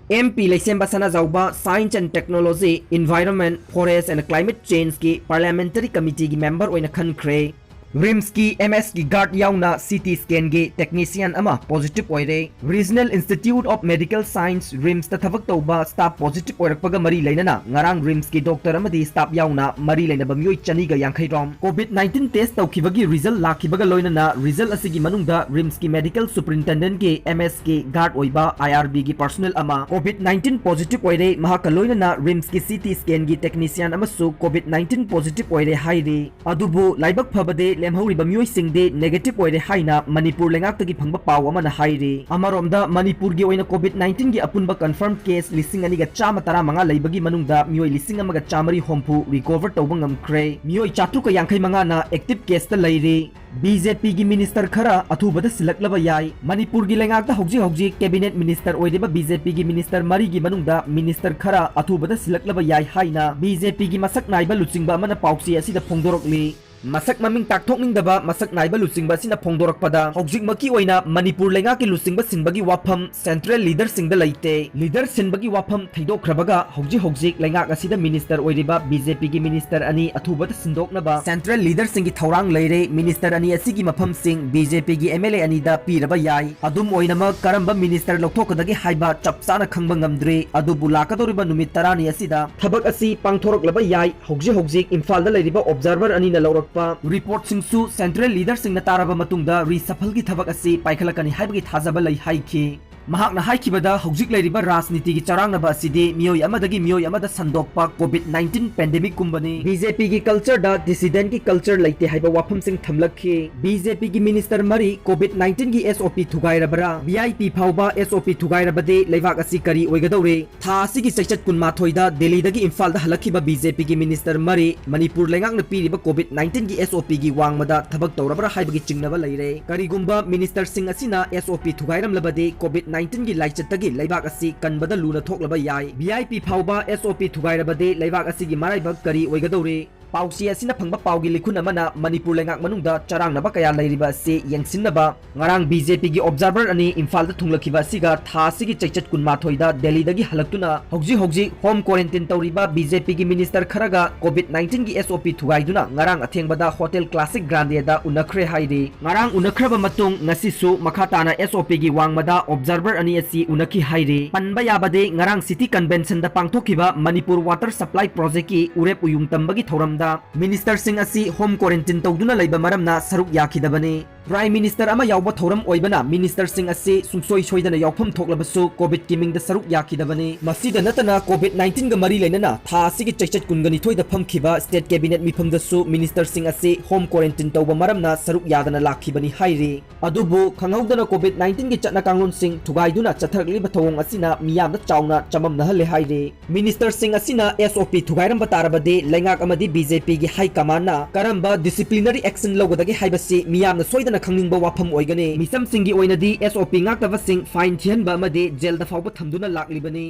MP Leisem Basana Zauba, Science and Technology, Environment, Forest and Climate Change ki Parliamentary Committee ki member oina khankre. RIMS की MS की guard याउना CT scan की technician ama positive oire. Regional Institute of Medical Science RIMS ta thabak tauba staff positive oirakpaga mari leinana ngarang RIMS की doctor amadi staff yauna mari leinaba mioi chani ga yankhai rom COVID-19 test tawkhibagi result lakhibaga loinana result asigi manungda RIMS की medical superintendent की MS की guard oiba IRB की personnel ama COVID-19 positive oire mahaka loinana RIMS की CT scan की technician amasu COVID-19 positive oire hairi adubu laibak phabade lemhoriba mioi singde negative oire haina Manipur lengak tagi phangba paw amana hairi amaromda Manipur gi oina COVID-19 gi apunba confirmed case lising ani ga chama tara manga leibagi manungda mioi lising amaga chamari hompu recover tawba ngamkre mioi chatu ka yankhai manga na active case ta leiri BJP gi minister khara athubada silaklaba yai Manipur gi lengak ta hogji cabinet minister oiriba BJP gi minister mari gi manungda minister khara athubada silaklaba yai haina BJP gi masak naiba luchingba amana pausi asida phongdorokli masak maming takthokning daba masak naiba luchingba sina phongdorakpada hojik maki oina Manipur lenga ki luchingba sinbagi wafam central leader singda leite leader sinbagi wafam theidokrabaga hojik lenga asida minister oiriba BJP gi minister ani athubata sindoknaba central leader singi thorang leire minister ani asigi mafam sing BJP gi MLA ani da piraba yai adum oinama karamba minister lokthokadagi haiba chapsana khangba ngamdre adu bulakadoriba numit tarani asida thabak asi pangthoroklaba yai hojik imphal da leiriba observer ani na lawrak report singsu central leader singna taraba matungda reshuffle gi thabak asi paikhalakani haibagi thajaba lei haiki mahakna haikibada hojik leiriba rajniti gi charangnaba asidi mioi amadagi mioi amada sandokpa COVID-19 pandemic kumbani BJP gi culture da dissident gi culture leite haiba wafam sing thamlakhi BJP gi minister mari COVID-19 gi SOP Thugairabara VIP Faoba SOP Thugairabadi Leibak asi Kari Oigadouri tha asigi sechat kunma thoida Delhi dagi Imphal da halakhiba BJP gi minister mari Manipur lengak na piriba COVID-19 gi SOP gi wangmada thabak tawrabara haibagi chingnaba leire karigumba minister sing asina SOP Thugairam labade COVID-19 gi laichatagi Leibak asi kanbada luna thoklaba yai VIP Faoba SOP Thugairabadi Leibak asi gi maraiba Kari Oigadouri pausi asina phangba paugi likhun amana Manipur lengak manungda charangnaba kaya leiriba se yengsinnaba ngarang BJP gi observer ani Imphal da thunglakhiba siga tha sigi chaichat kunma thoida Delhi dagi halaktuna hojik home quarantine tawriba BJP gi minister kharaga COVID-19 gi SOP Thugaiduna ngarang athengbada hotel classic grande da unakhre hairi ngarang unakhraba matung ngasisu makhatana SOP gi wangmada observer ani asi unakhi hairi panba yabade ngarang city convention da pangthokiba Manipur water supply project ki urep uyung tambagi thoram Minister Singh asi home quarantine tawduna leiba maramna saruk yakhidabani Prime Minister ama yawba thoram oibana Minister Singh asi sungsoi soidana yawpham thoklabasu COVID kiming da saruk yakhidabani masida natana COVID-19 ga mari leinana tha asigi chaichat kungani thoida phamkhiba state cabinet mifamdasu Minister Singh asi home quarantine tawba maramna saruk yadana lakhibani hairi adubu khanghaudana COVID-19 gi chatna kanglon sing thugaiduna chatharliba thawong asina miyamna chauna chamamna hale hairi Minister Singh asina SOP Thugairam batarabade lengak amadi BJP gi high command na karamba disciplinary action logodagi haibasi miyamna soidana khangningba wafam oigane misam singi oinadi SOP ngaktaba sing fine thianba amade jail da fawba thamduna laklibani